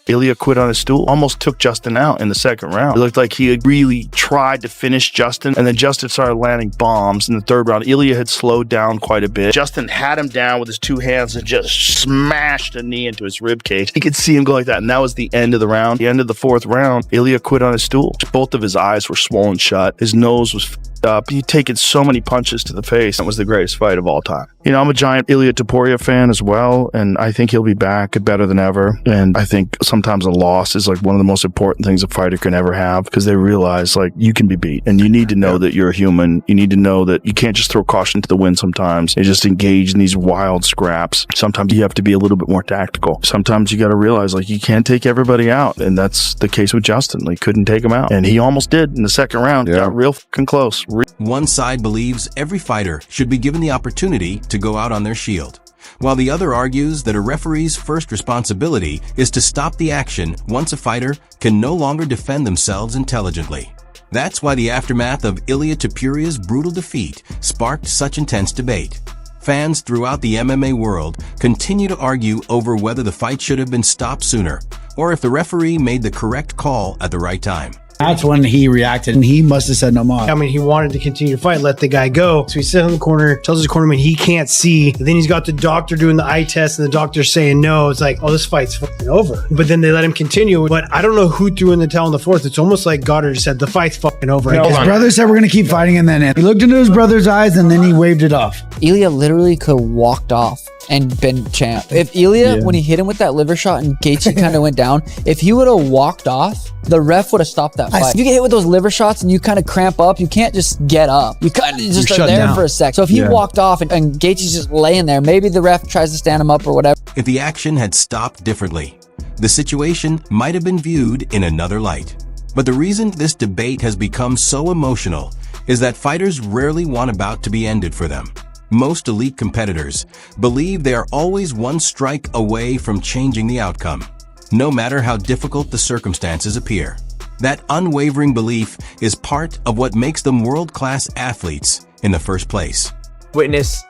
Ilia quit on his stool, almost took Justin out in the second round. It looked like he had really tried to finish Justin, and then Justin started landing bombs in the third round. Ilia had slowed down quite a bit. Justin had him down with his two hands and just smashed a knee into his rib cage. You could see him go like that, and that was the end of the round. The end of the fourth round, Ilia quit on his stool. Both of his eyes were swollen shut. His nose was up. He'd taken so many punches to the face. That was the greatest fight of all time. You know, I'm a giant Ilia Topuria fan as well, and I think he'll be back better than ever. And I think sometimes a loss is like one of the most important things a fighter can ever have, because they realize like you can be beat, and you need to know that you're a human. You need to know that you can't just throw caution to the wind sometimes. You just engage in these wild scraps. Sometimes you have to be a little bit more tactical. Sometimes you got to realize like you can't take everybody out, and that's the case with Justin. Like, couldn't take him out, and he almost did in the second round. Got real fucking close. One side believes every fighter should be given the opportunity to go out on their shield, while the other argues that a referee's first responsibility is to stop the action once a fighter can no longer defend themselves intelligently. That's why the aftermath of Ilia Topuria's brutal defeat sparked such intense debate. Fans throughout the MMA world continue to argue over whether the fight should have been stopped sooner, or if the referee made the correct call at the right time. That's when he reacted, and he must have said no more. I mean, he wanted to continue to fight, let the guy go. So he sits in the corner, tells his cornerman he can't see. And then he's got the doctor doing the eye test, and the doctor's saying no. It's like, oh, this fight's fucking over. But then they let him continue. But I don't know who threw in the towel in the fourth. It's almost like Goddard said, the fight's fucking over. His brother said we're going to keep fighting, and then he looked into his brother's eyes, and then he waved it off. Ilia literally could have walked off and been champ. If Ilia, when he hit him with that liver shot and Gaethje kind of went down, if he would have walked off, the ref would have stopped that fight. If you get hit with those liver shots and you kind of cramp up, you can't just get up. You kind of just are there for a sec. So if he walked off and Gaethje's just laying there, maybe the ref tries to stand him up or whatever. If the action had stopped differently, the situation might have been viewed in another light. But the reason this debate has become so emotional is that fighters rarely want a bout to be ended for them. Most elite competitors believe they are always one strike away from changing the outcome, no matter how difficult the circumstances appear. That unwavering belief is part of what makes them world-class athletes in the first place. Witness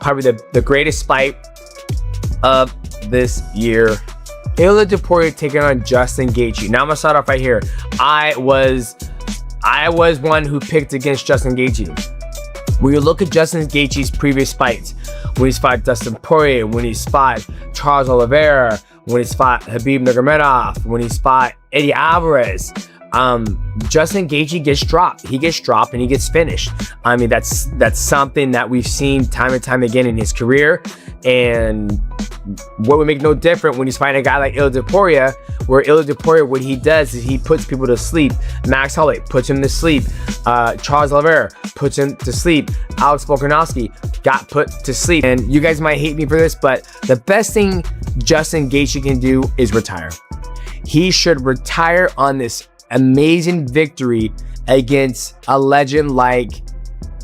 probably the greatest fight of this year. Ilia Topuria taking on Justin Gaethje. Now I'm gonna start off right here. I was one who picked against Justin Gaethje. When you look at Justin Gaethje's previous fights, when he's fought Dustin Poirier, when he's fought Charles Oliveira, when he's fought Khabib Nurmagomedov, when he's fought Eddie Alvarez, Justin Gaethje gets dropped. He gets dropped and he gets finished. I mean, that's something that we've seen time and time again in his career. And what would make no different when he's fighting a guy like Ilia Topuria, where Ilia Topuria, what he does is he puts people to sleep. Max Holloway puts him to sleep. Charles Oliveira puts him to sleep. Alex Volkanovski got put to sleep. And you guys might hate me for this, but the best thing Justin Gaethje can do is retire. He should retire on this amazing victory against a legend like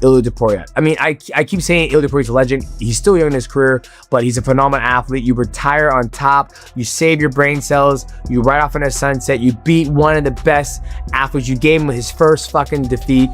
Ilia Topuria. I mean, I keep saying Ilia Topuria's a legend. He's still young in his career, but he's a phenomenal athlete. You retire on top. You save your brain cells. You ride off in a sunset. You beat one of the best athletes. You gave him his first fucking defeat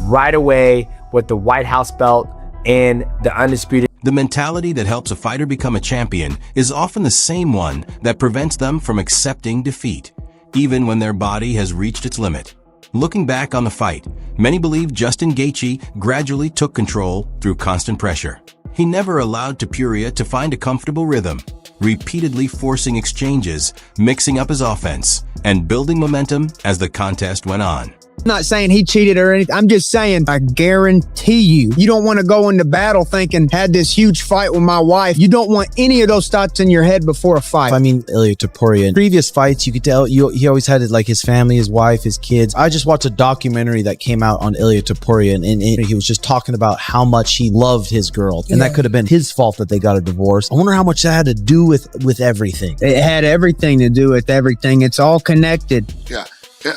right away with the White House belt and the undisputed. The mentality that helps a fighter become a champion is often the same one that prevents them from accepting defeat, even when their body has reached its limit. Looking back on the fight, many believe Justin Gaethje gradually took control through constant pressure. He never allowed Topuria to find a comfortable rhythm, repeatedly forcing exchanges, mixing up his offense, and building momentum as the contest went on. I'm not saying he cheated or anything. I'm just saying, I guarantee you don't want to go into battle thinking, had this huge fight with my wife. You don't want any of those thoughts in your head before a fight. I mean, Ilia Topuria, in previous fights, you could tell he always had like his family, his wife, his kids. I just watched a documentary that came out on Ilia Topuria, and he was just talking about how much he loved his girl. And that could have been his fault that they got a divorce. I wonder how much that had to do with everything. It had everything to do with everything. It's all connected.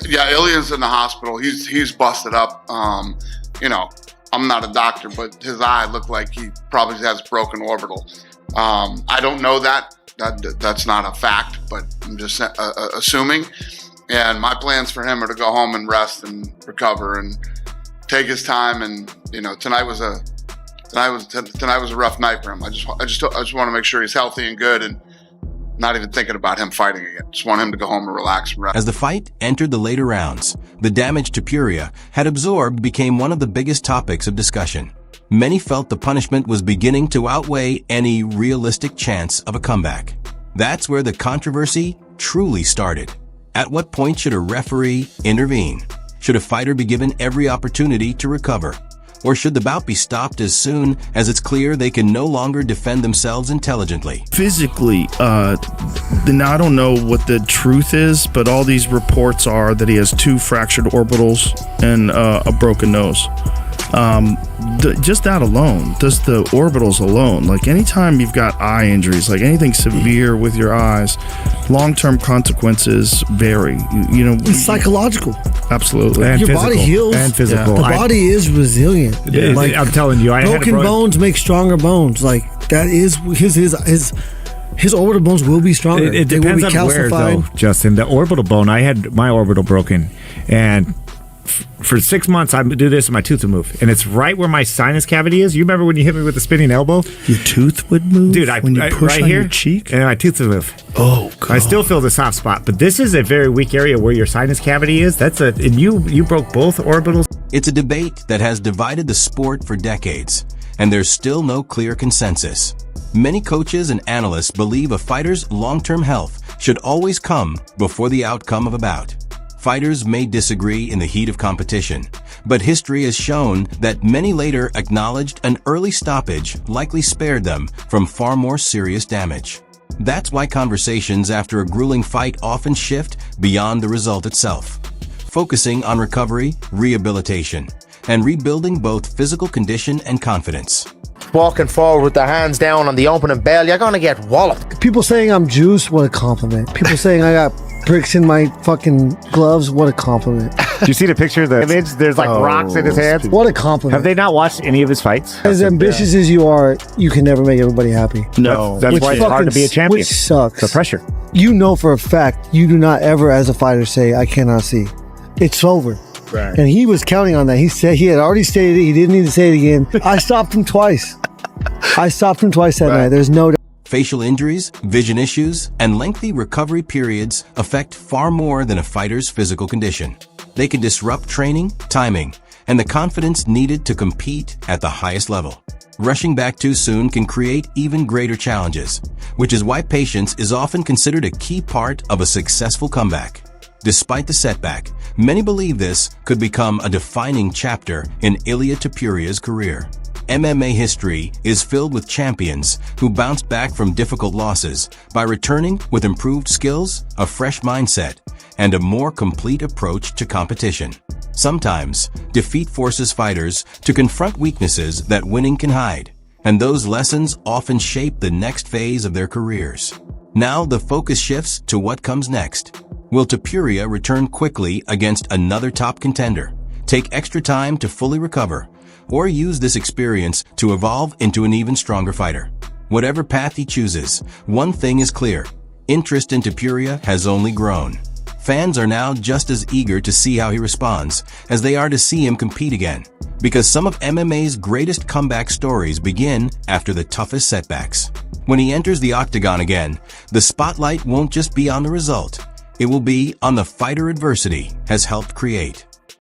Yeah, Ilia's in the hospital. He's busted up. You know, I'm not a doctor, but his eye looked like he probably has broken orbital. I don't know that's not a fact, but I'm just assuming. And my plans for him are to go home and rest and recover and take his time. And you know, tonight was a rough night for him. I just want to make sure he's healthy and good. And Not even thinking about him fighting again. Just want him to go home and relax and rest. As the fight entered the later rounds, the damage Topuria had absorbed became one of the biggest topics of discussion. Many felt the punishment was beginning to outweigh any realistic chance of a comeback. That's where the controversy truly started. At what point should a referee intervene? Should a fighter be given every opportunity to recover? Or should the bout be stopped as soon as it's clear they can no longer defend themselves intelligently? Physically, now I don't know what the truth is, but all these reports are that he has 2 fractured orbitals and a broken nose. Just that alone, just the orbitals alone, like anytime you've got eye injuries, like anything severe with your eyes, long-term consequences vary. It's psychological. Absolutely. And your body heals. And physical. The body is resilient. Like, I'm telling you, broken bones make stronger bones. Like that is his orbital bones will be stronger. It depends on where, though, Justin. The orbital bone, I had my orbital broken, and for 6 months I do this and my tooth would move, and it's right where my sinus cavity is. You remember when you hit me with the spinning elbow? Your tooth would move, dude. When you push right on here, your cheek, and my tooth would move. Oh, God. I still feel the soft spot, but this is a very weak area where your sinus cavity is. And you broke both orbitals. It's a debate that has divided the sport for decades, and there's still no clear consensus. Many coaches and analysts believe a fighter's long-term health should always come before the outcome of a bout. Fighters may disagree in the heat of competition, but history has shown that many later acknowledged an early stoppage likely spared them from far more serious damage. That's why conversations after a grueling fight often shift beyond the result itself, focusing on recovery, rehabilitation, and rebuilding both physical condition and confidence. Walking forward with their hands down on the opening bell, you're gonna get walloped. People saying I'm juiced, what a compliment. People saying I got bricks in my fucking gloves, what a compliment. Do you see the picture, the image? There's like rocks in his hands. What a compliment. Have they not watched any of his fights? As ambitious as you are, you can never make everybody happy. No. That's why it's hard to be a champion. Which sucks. The pressure. You know for a fact, you do not ever as a fighter say, I cannot see. It's over. Right. And he was counting on that. He said he had already stated it. He didn't need to say it again. I stopped him twice. That night. There's no doubt. Facial injuries, vision issues, and lengthy recovery periods affect far more than a fighter's physical condition. They can disrupt training, timing, and the confidence needed to compete at the highest level. Rushing back too soon can create even greater challenges, which is why patience is often considered a key part of a successful comeback. Despite the setback, many believe this could become a defining chapter in Ilia Topuria's career. MMA history is filled with champions who bounced back from difficult losses by returning with improved skills, a fresh mindset, and a more complete approach to competition. Sometimes, defeat forces fighters to confront weaknesses that winning can hide, and those lessons often shape the next phase of their careers. Now the focus shifts to what comes next. Will Topuria return quickly against another top contender, take extra time to fully recover, or use this experience to evolve into an even stronger fighter? Whatever path he chooses, one thing is clear: interest in Topuria has only grown. Fans are now just as eager to see how he responds as they are to see him compete again, because some of MMA's greatest comeback stories begin after the toughest setbacks. When he enters the octagon again, the spotlight won't just be on the result. It will be on the fighter adversity has helped create.